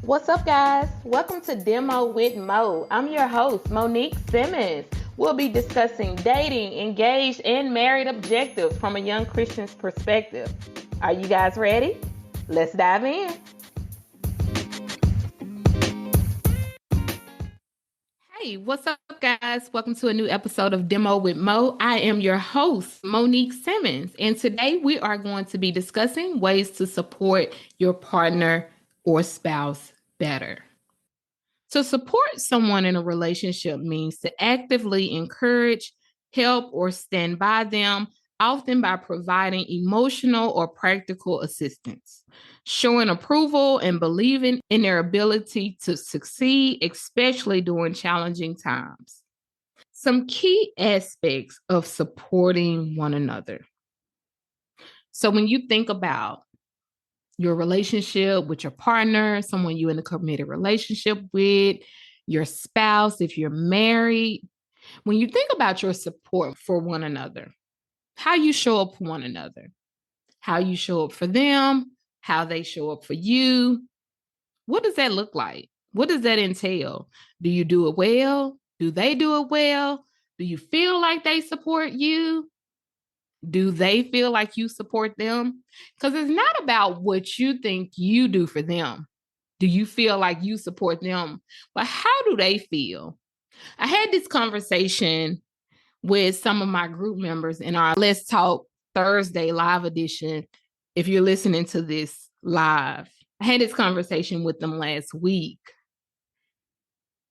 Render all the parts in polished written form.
What's up, guys? Welcome to Demo with Mo. I'm your host, Monique Simmons. We'll be discussing dating, engaged, and married objectives from a young Christian's perspective. Are you guys ready? Let's dive in. Hey, what's up, guys? Welcome to a new episode of Demo with Mo. I am your host, Monique Simmons, and today we are going to be discussing ways to support your partner or spouse better. To support someone in a relationship means to actively encourage, help, or stand by them, often by providing emotional or practical assistance, showing approval and believing in their ability to succeed, especially during challenging times. Some key aspects of supporting one another. So when you think about your relationship with your partner, someone you're in a committed relationship with, your spouse, if you're married, when you think about your support for one another, how you show up for one another, how you show up for them, how they show up for you, what does that look like? What does that entail? Do you do it well? Do they do it well? Do you feel like they support you? Do they feel like you support them? Because it's not about what you think you do for them. Do you feel like you support them? But how do they feel? I had this conversation with some of my group members in our Let's Talk Thursday live edition. If you're listening to this live, I had this conversation with them last week.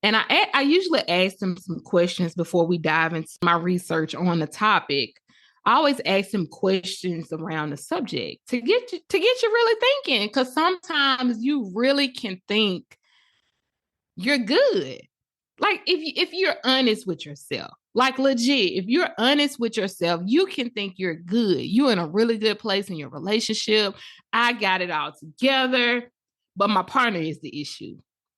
And I usually ask them some questions before we dive into my research on the topic. I always ask them questions around the subject to get you really thinking, because sometimes you really can think you're good. Like if you're honest with yourself, like legit, if you're honest with yourself, you can think you're good. You're in a really good place in your relationship. I got it all together, but my partner is the issue.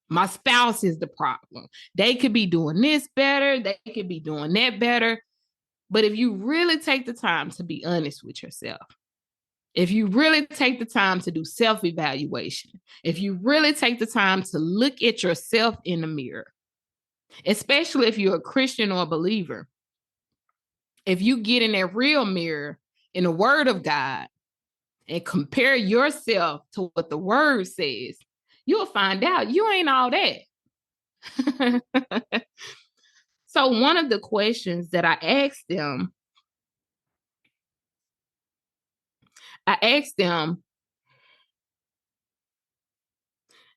My spouse is the problem. They could be doing this better. They could be doing that better. But if you really take the time to be honest with yourself, if you really take the time to do self-evaluation, if you really take the time to look at yourself in the mirror, especially if you're a Christian or a believer, if you get in that real mirror in the Word of God and compare yourself to what the Word says, you'll find out you ain't all that. So one of the questions that I asked them,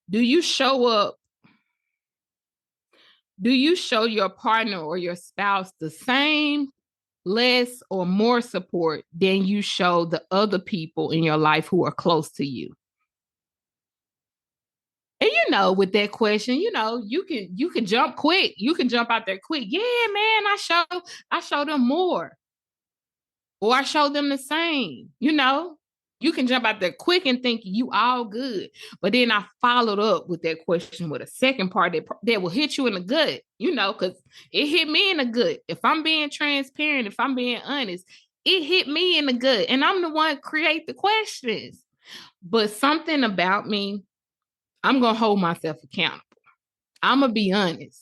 do you show up? Do you show your partner or your spouse the same, less, or more support than you show the other people in your life who are close to you? And with that question, you can jump quick. You can jump out there quick. Yeah, man, I show them more. Or I show them the same. You can jump out there quick and think you all good. But then I followed up with that question with a second part that will hit you in the gut, because it hit me in the gut. If I'm being transparent, if I'm being honest, it hit me in the gut. And I'm the one create the questions. But something about me, I'm going to hold myself accountable. I'm going to be honest.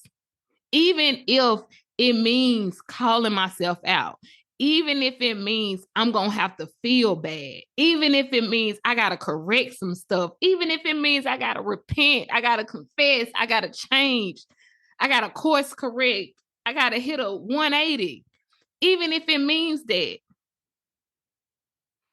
Even if it means calling myself out, even if it means I'm going to have to feel bad, even if it means I got to correct some stuff, even if it means I got to repent, I got to confess, I got to change, I got to course correct, I got to hit a 180, even if it means that,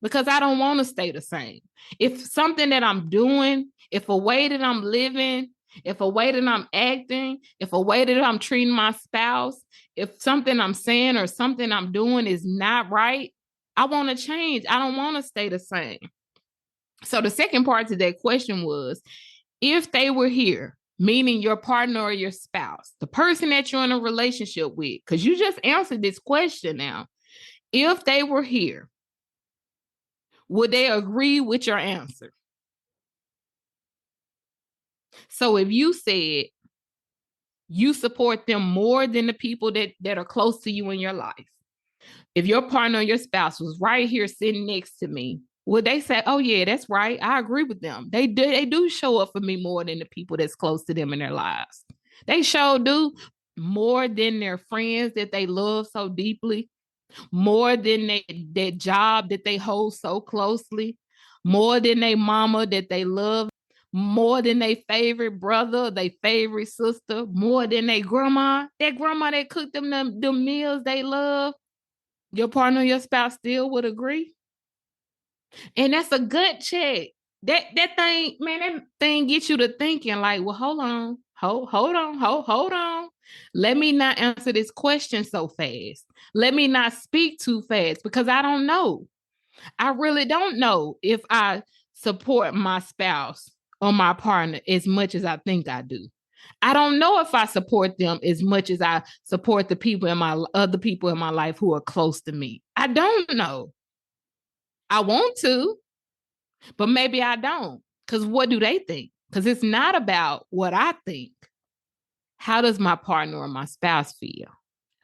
because I don't want to stay the same. If something that I'm doing, if a way that I'm living, if a way that I'm acting, if a way that I'm treating my spouse, if something I'm saying or something I'm doing is not right, I want to change. I don't want to stay the same. So the second part to that question was, if they were here, meaning your partner or your spouse, the person that you're in a relationship with, because you just answered this question now, if they were here, would they agree with your answer? So if you said you support them more than the people that are close to you in your life, if your partner or your spouse was right here sitting next to me Would they say, oh yeah, that's right, I agree with them? They do show up for me more than the people that's close to them in their lives. They sure do, more than their friends that they love so deeply, more than their job that they hold so closely, more than their mama that they love, more than their favorite brother, their favorite sister, more than their grandma, that grandma that cooked them meals they love. Your partner, your spouse still would agree. And that's a gut check. That thing, man, that thing gets you to thinking like, well, hold on, hold on. Let me not answer this question so fast. Let me not speak too fast because I don't know. I really don't know if I support my spouse or my partner as much as I think I do. I don't know if I support them as much as I support the people in my other people in my life who are close to me. I don't know. I want to, but maybe I don't. Because what do they think? Because it's not about what I think. How does my partner or my spouse feel?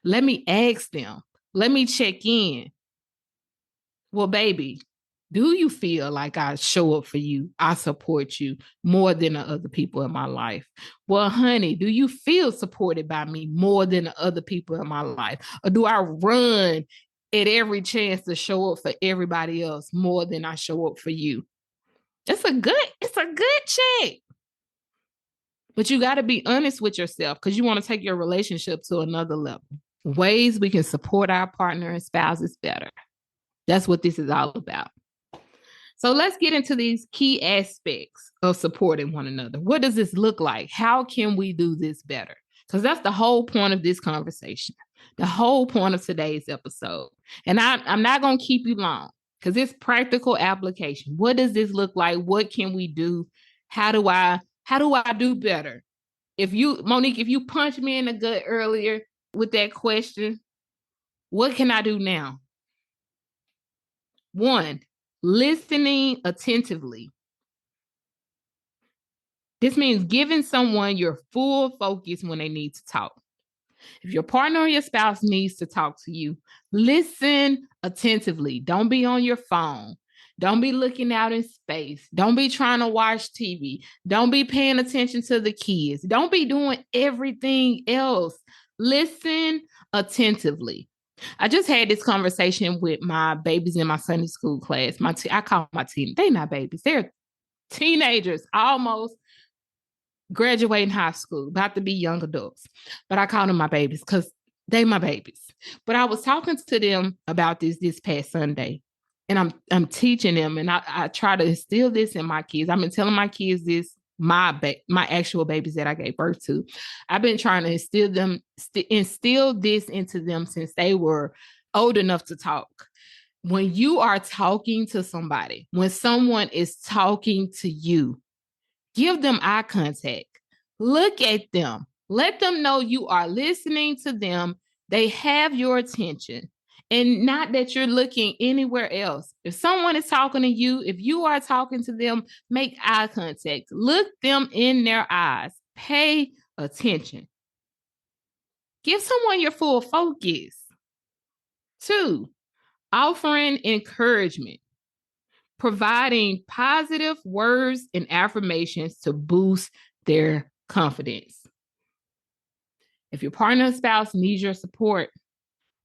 Let me ask them. Let me check in. Well, baby, do you feel like I show up for you? I support you more than the other people in my life. Well, honey, do you feel supported by me more than the other people in my life? Or do I run at every chance to show up for everybody else more than I show up for you? It's a good check. But you got to be honest with yourself because you want to take your relationship to another level. Ways we can support our partner and spouses better. That's what this is all about. So let's get into these key aspects of supporting one another. What does this look like? How can we do this better? Because that's the whole point of this conversation, the whole point of today's episode. And I'm not going to keep you long because it's practical application. What does this look like? What can we do? How do I do better? If you, Monique, if you punched me in the gut earlier with that question, what can I do now? One, listening attentively. This means giving someone your full focus when they need to talk. If your partner or your spouse needs to talk to you, listen attentively. Don't be on your phone. Don't be looking out in space. Don't be trying to watch TV. Don't be paying attention to the kids. Don't be doing everything else. Listen attentively. I just had this conversation with my babies in my Sunday school class. I call my teen. They're not babies. They're teenagers, almost graduating high school, about to be young adults. But I call them my babies because they my babies. But I was talking to them about this past Sunday. And I'm teaching them, and I try to instill this in my kids. I've been telling my kids this, my actual babies that I gave birth to. I've been trying to instill this into them since they were old enough to talk. When you are talking to somebody, when someone is talking to you, give them eye contact. Look at them. Let them know you are listening to them. They have your attention. And not that you're looking anywhere else. If someone is talking to you, if you are talking to them, make eye contact. Look them in their eyes. Pay attention. Give someone your full focus. Two, offering encouragement, providing positive words and affirmations to boost their confidence. If your partner or spouse needs your support,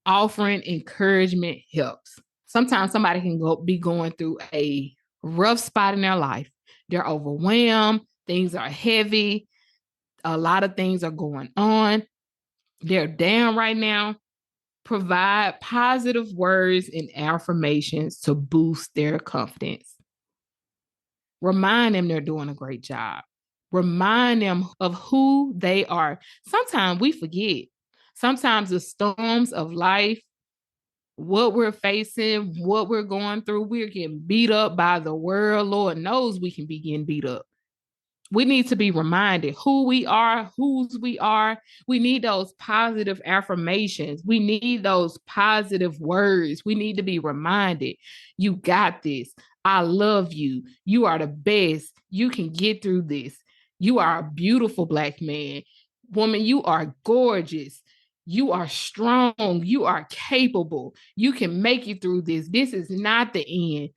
offering encouragement helps. Sometimes somebody can be going through a rough spot in their life. They're overwhelmed, things are heavy, a lot of things are going on. They're down right now. Provide positive words and affirmations to boost their confidence. Remind them they're doing a great job. Remind them of who they are. Sometimes we forget. Sometimes the storms of life, what we're facing, what we're going through, we're getting beat up by the world. Lord knows we can be getting beat up. We need to be reminded who we are, whose we are. We need those positive affirmations. We need those positive words. We need to be reminded, you got this. I love you. You are the best. You can get through this. You are a beautiful Black man. Woman, you are gorgeous. You are strong. You are capable. You can make it through this. This is not the end.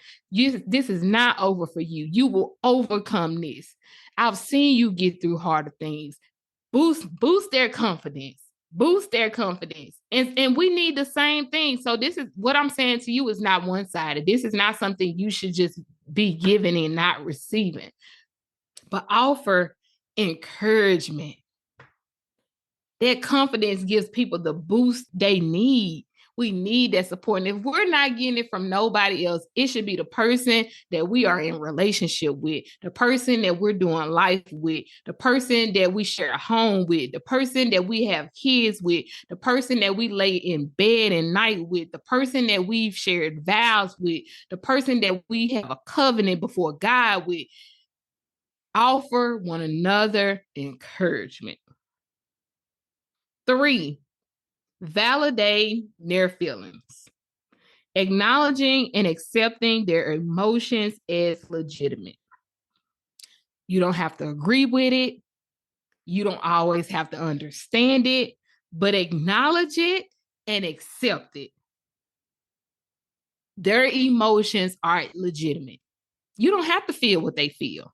This is not over for you. You will overcome this. I've seen you get through harder things. Boost their confidence. Boost their confidence. And we need the same thing. So this is what I'm saying to you is not one-sided. This is not something you should just be giving and not receiving, but offer encouragement. That confidence gives people the boost they need. We need that support. And if we're not getting it from nobody else, it should be the person that we are in relationship with, the person that we're doing life with, the person that we share a home with, the person that we have kids with, the person that we lay in bed at night with, the person that we've shared vows with, the person that we have a covenant before God with. Offer one another encouragement. 3, validate their feelings. Acknowledging and accepting their emotions as legitimate. You don't have to agree with it. You don't always have to understand it, but acknowledge it and accept it. Their emotions are legitimate. You don't have to feel what they feel,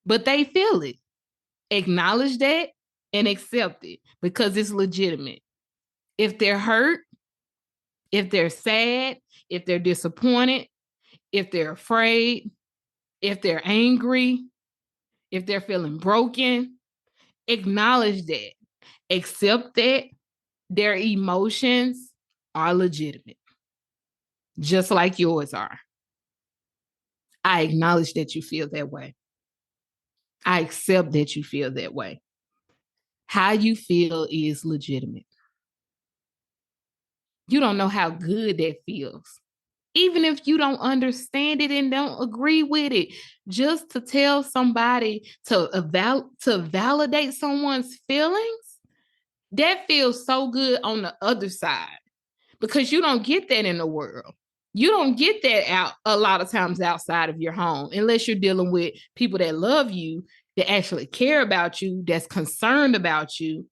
but they feel it. Acknowledge that and accept it because it's legitimate. If they're hurt, if they're sad, if they're disappointed, if they're afraid, if they're angry, if they're feeling broken, acknowledge that. Accept that their emotions are legitimate, just like yours are. I acknowledge that you feel that way. I accept that you feel that way. How you feel is legitimate. You don't know how good that feels. Even if you don't understand it and don't agree with it, just to tell somebody to validate someone's feelings, that feels so good on the other side because you don't get that in the world. You don't get that out a lot of times outside of your home unless you're dealing with people that love you, that actually care about you, that's concerned about you.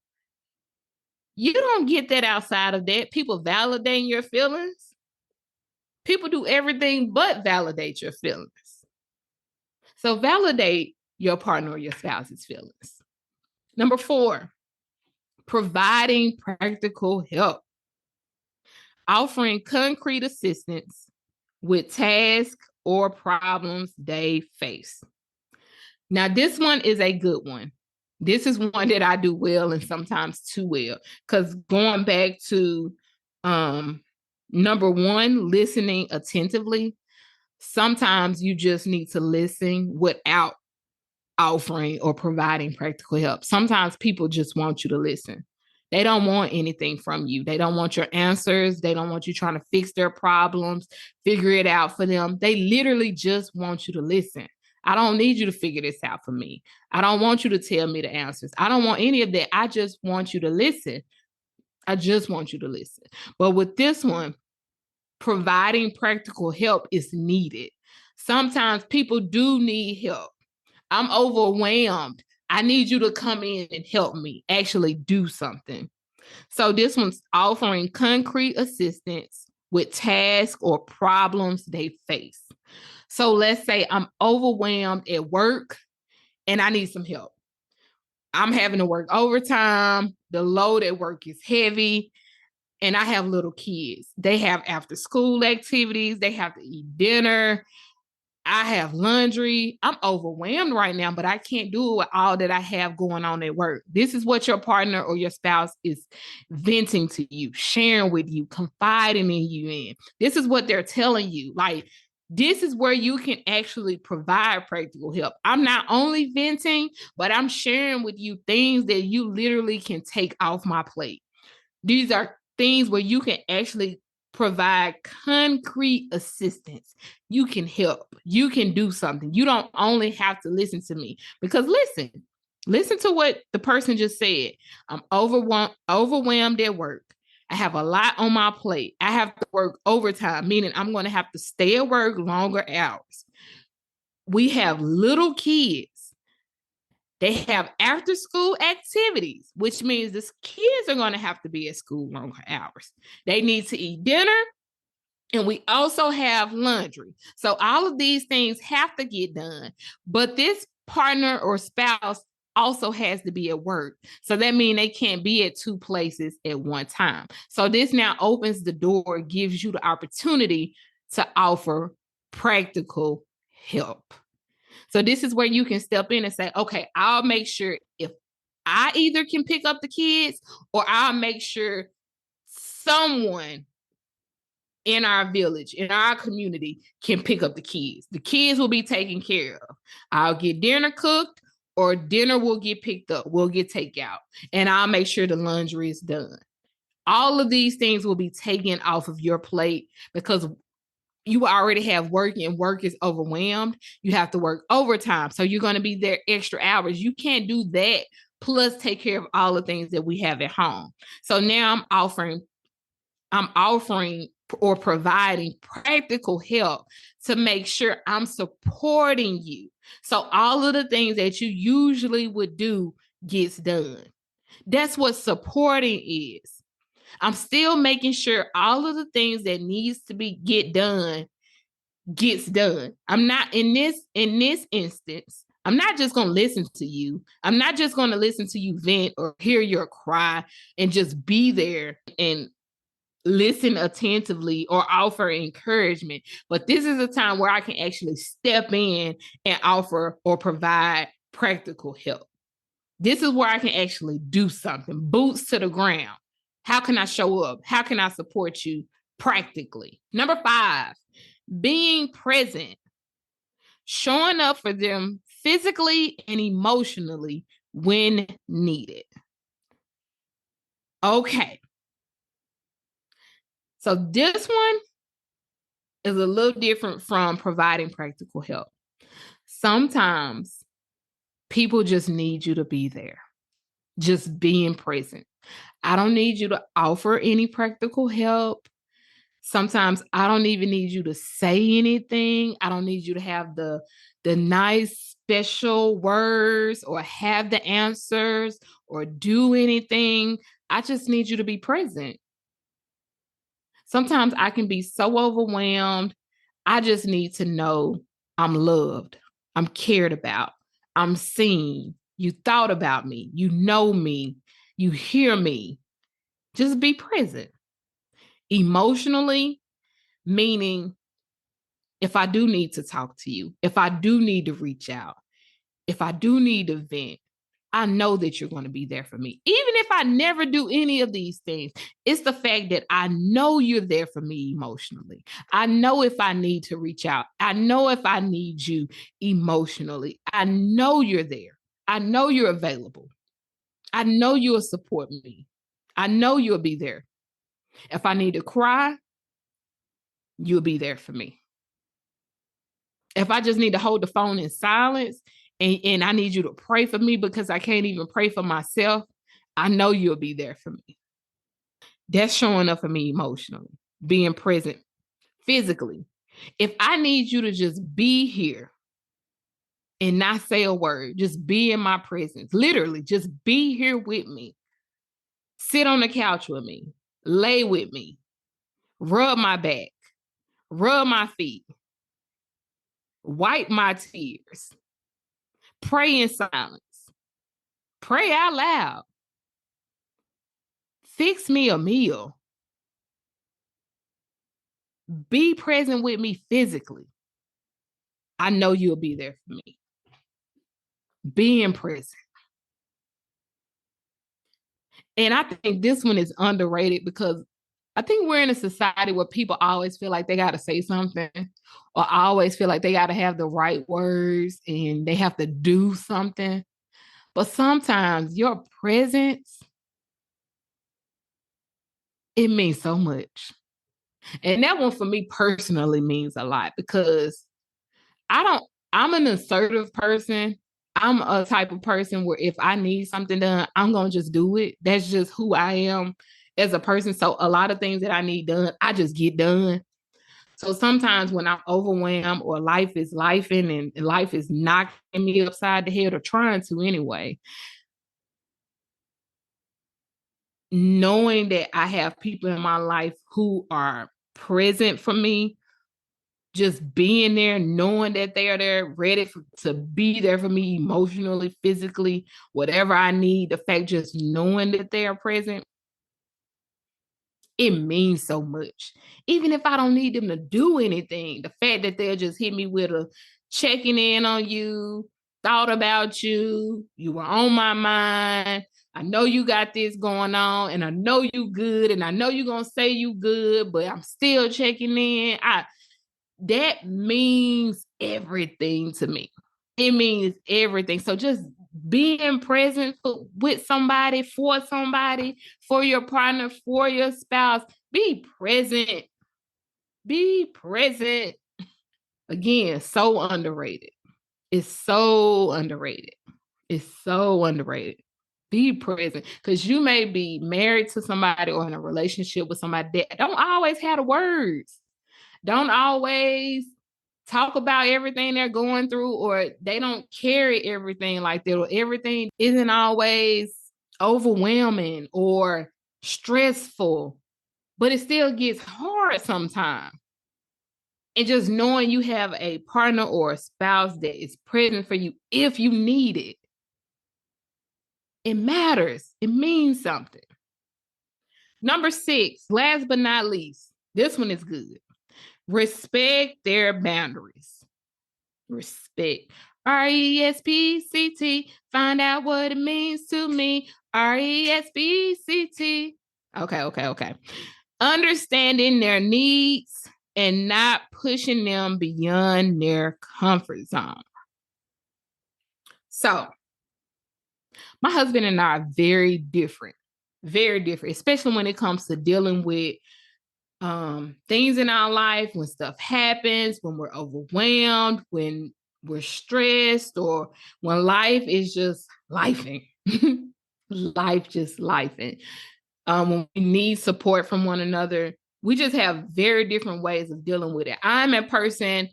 You don't get that outside of that. People validating your feelings. People do everything but validate your feelings. So validate your partner or your spouse's feelings. Number 4, providing practical help. Offering concrete assistance with tasks or problems they face. Now, this one is a good one. This is one that I do well and sometimes too well. Because going back to number 1, listening attentively, sometimes you just need to listen without offering or providing practical help. Sometimes people just want you to listen. They don't want anything from you. They don't want your answers. They don't want you trying to fix their problems, figure it out for them. They literally just want you to listen. I don't need you to figure this out for me. I don't want you to tell me the answers. I don't want any of that. I just want you to listen. I just want you to listen. But with this one, providing practical help is needed. Sometimes people do need help. I'm overwhelmed. I need you to come in and help me actually do something. So this one's offering concrete assistance with tasks or problems they face. So let's say I'm overwhelmed at work and I need some help. I'm having to work overtime. The load at work is heavy. And I have little kids. They have after school activities. They have to eat dinner. I have laundry. I'm overwhelmed right now, but I can't do it with all that I have going on at work. This is what your partner or your spouse is venting to you, sharing with you, confiding in you in. This is what they're telling you. Like, this is where you can actually provide practical help. I'm not only venting, but I'm sharing with you things that you literally can take off my plate. These are things where you can actually provide concrete assistance. You can help. You can do something. You don't only have to listen to me because listen to what the person just said. I'm overwhelmed at work. I have a lot on my plate. I have to work overtime, meaning I'm going to have to stay at work longer hours. We have little kids. They have after school activities, which means the kids are going to have to be at school longer hours. They need to eat dinner. And we also have laundry. So all of these things have to get done. But this partner or spouse also has to be at work. So that means they can't be at two places at one time. So this now opens the door, gives you the opportunity to offer practical help. So this is where you can step in and say, okay, I'll make sure if I either can pick up the kids or I'll make sure someone in our village, in our community, can pick up the kids. The kids will be taken care of. I'll get dinner cooked or dinner will get picked up. We'll get takeout. And I'll make sure the laundry is done. All of these things will be taken off of your plate because you already have work and work is overwhelmed. You have to work overtime. So you're going to be there extra hours. You can't do that plus take care of all the things that we have at home. So now I'm offering or providing practical help to make sure I'm supporting you. So all of the things that you usually would do gets done. That's what supporting is. I'm still making sure all of the things that needs to be get done gets done. I'm not in this instance. I'm not just going to listen to you. I'm not just going to listen to you vent or hear your cry and just be there and listen attentively or offer encouragement. But this is a time where I can actually step in and offer or provide practical help. This is where I can actually do something, boots to the ground. How can I show up? How can I support you practically? Number 5, being present, showing up for them physically and emotionally when needed. Okay. So this one is a little different from providing practical help. Sometimes people just need you to be there, just being present. I don't need you to offer any practical help. Sometimes I don't even need you to say anything. I don't need you to have the nice special words or have the answers or do anything. I just need you to be present. Sometimes I can be so overwhelmed. I just need to know I'm loved. I'm cared about. I'm seen. You thought about me. You know me. You hear me. Just be present. Emotionally, meaning if I do need to talk to you, if I do need to reach out, if I do need to vent, I know that you're going to be there for me. Even if I never do any of these things, it's the fact that I know you're there for me emotionally. I know if I need to reach out. I know if I need you emotionally. I know you're there. I know you're available. I know you'll support me. I know you'll be there. If I need to cry, you'll be there for me. If I just need to hold the phone in silence and I need you to pray for me because I can't even pray for myself, I know you'll be there for me. That's showing up for me emotionally, being present physically. If I need you to just be here and not say a word, just be in my presence, literally, just be here with me, sit on the couch with me, lay with me, rub my back, rub my feet, wipe my tears, pray in silence, pray out loud, fix me a meal, be present with me physically. I know you'll be there for me. Being present. And I think this one is underrated because I think we're in a society where people always feel like they got to say something or always feel like they got to have the right words and they have to do something. But sometimes your presence, it means so much. And that one for me personally means a lot because I don't, I'm an assertive person. I'm a type of person where if I need something done, I'm going to just do it. That's just who I am as a person. So a lot of things that I need done, I just get done. So sometimes when I'm overwhelmed or life is lifing and life is knocking me upside the head or trying to anyway, knowing that I have people in my life who are present for me, just being there, knowing that they are there, ready to be there for me emotionally, physically, whatever I need, the fact just knowing that they are present, it means so much. Even if I don't need them to do anything, the fact that they'll just hit me with a checking in on you, thought about you, you were on my mind. I know you got this going on, and I know you good, and I know you're gonna say you good, but I'm still checking in. That means everything to me. It means everything. So just being present with somebody, for your partner, for your spouse, be present. Be present. Again, so underrated. It's so underrated. It's so underrated. Be present because you may be married to somebody or in a relationship with somebody that don't always have the words, don't always talk about everything they're going through, or they don't carry everything like that, or everything isn't always overwhelming or stressful, but it still gets hard sometimes. And just knowing you have a partner or a spouse that is present for you if you need it, it matters. It means something. Number 6, last but not least, this one is good. Respect their boundaries. Respect. RESPCT. Find out what it means to me. RESPCT. Okay. Understanding their needs and not pushing them beyond their comfort zone. So, my husband and I are very different, especially when it comes to dealing with things in our life, when stuff happens, when we're overwhelmed, when we're stressed, or when life is just lifing. Life just lifing. When we need support from one another, we just have very different ways of dealing with it. I'm a person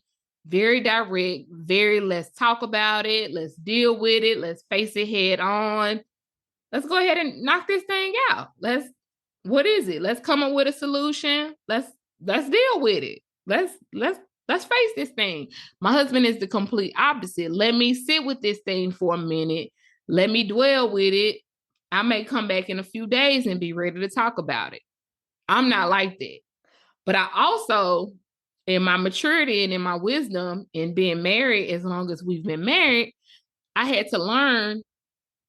very direct, very let's talk about it, let's deal with it, let's face it head on. Let's go ahead and knock this thing out. What is it? Let's come up with a solution. Let's deal with it. Let's face this thing. My husband is the complete opposite. Let me sit with this thing for a minute. Let me dwell with it. I may come back in a few days and be ready to talk about it. I'm not like that. But I also, in my maturity and in my wisdom in being married, as long as we've been married, I had to learn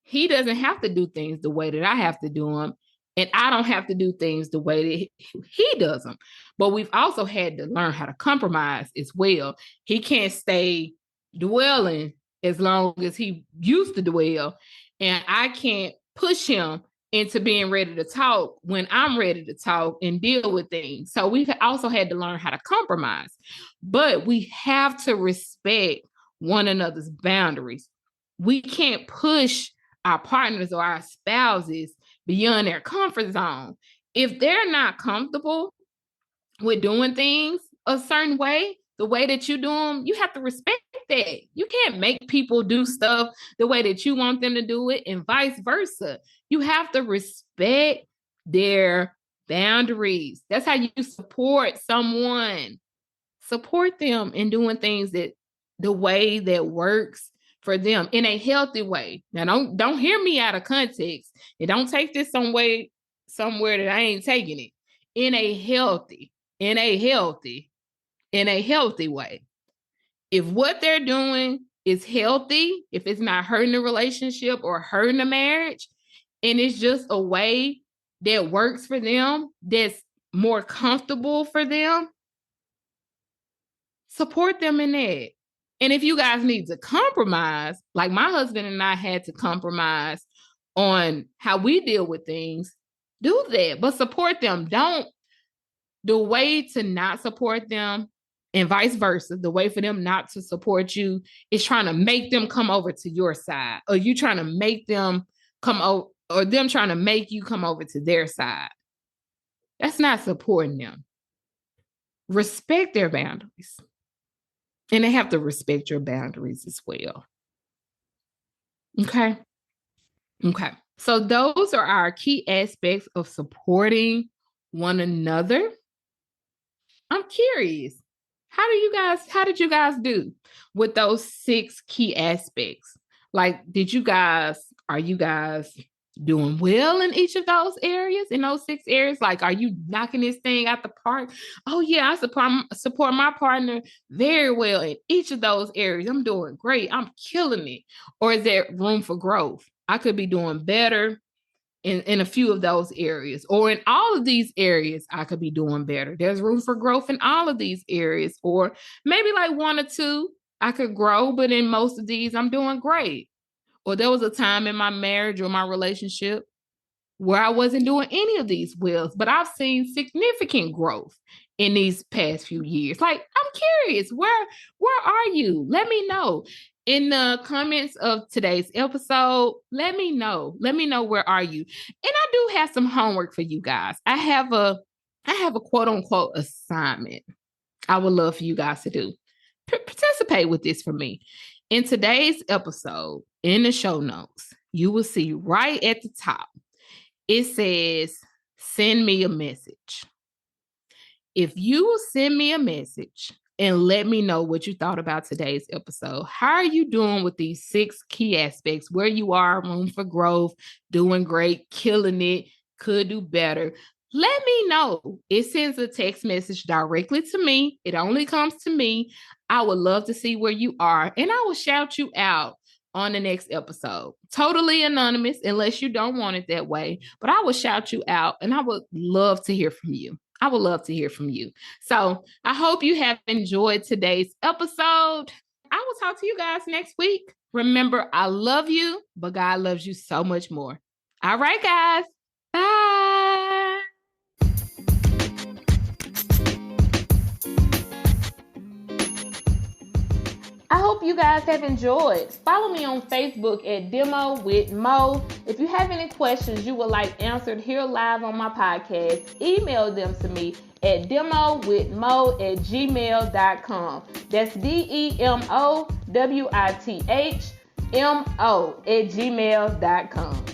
he doesn't have to do things the way that I have to do them. And I don't have to do things the way that he does them. But we've also had to learn how to compromise as well. He can't stay dwelling as long as he used to dwell. And I can't push him into being ready to talk when I'm ready to talk and deal with things. So we've also had to learn how to compromise. But we have to respect one another's boundaries. We can't push our partners or our spouses beyond their comfort zone. If they're not comfortable with doing things a certain way, the way that you do them, you have to respect that. You can't make people do stuff the way that you want them to do it, and vice versa. You have to respect their boundaries. That's how you support someone. Support them in doing things that the way that works for them in a healthy way. Now don't hear me out of context and don't take this somewhere that I ain't taking it. In a healthy, in a healthy, in a healthy way. If what they're doing is healthy, if it's not hurting the relationship or hurting the marriage, and it's just a way that works for them, that's more comfortable for them, support them in that. And if you guys need to compromise, like my husband and I had to compromise on how we deal with things, do that, but support them. Don't, the way to not support them and vice versa, the way for them not to support you is trying to make them come over to your side, or you trying to make them come over, or them trying to make you come over to their side. That's not supporting them. respect their boundaries. And they have to respect your boundaries as well. Okay. Okay. So those are our key aspects of supporting one another. I'm curious. How did you guys do with those 6 key aspects? Like, are you guys doing well in each of those areas, in those 6 areas? Like, are you knocking this thing out the park? Oh yeah, I support my partner very well in each of those areas. I'm doing great. I'm killing it. Or is there room for growth? I could be doing better in a few of those areas, or in all of these areas I could be doing better. There's room for growth in all of these areas, or maybe like 1 or 2 I could grow, but in most of these I'm doing great. Or there was a time in my marriage or my relationship where I wasn't doing any of these wills, but I've seen significant growth in these past few years. Like, I'm curious, where are you? Let me know in the comments of today's episode. Let me know. Let me know, where are you? And I do have some homework for you guys. I have a quote unquote assignment I would love for you guys to do. Participate with this for me. In today's episode, in the show notes, you will see right at the top, it says, send me a message. If you will send me a message and let me know what you thought about today's episode, how are you doing with these 6 key aspects? Where you are, room for growth, doing great, killing it, could do better. Let me know. It sends a text message directly to me. It only comes to me. I would love to see where you are, and I will shout you out on the next episode. Totally anonymous, unless you don't want it that way. But I will shout you out, and I would love to hear from you. I would love to hear from you. So I hope you have enjoyed today's episode. I will talk to you guys next week. Remember, I love you, but God loves you so much more. All right, guys. Bye. I hope you guys have enjoyed. Follow me on Facebook at Demo with Mo. If you have any questions you would like answered here live on my podcast, email them to me at demowithmo@gmail.com. That's DEMOWITHMO@gmail.com.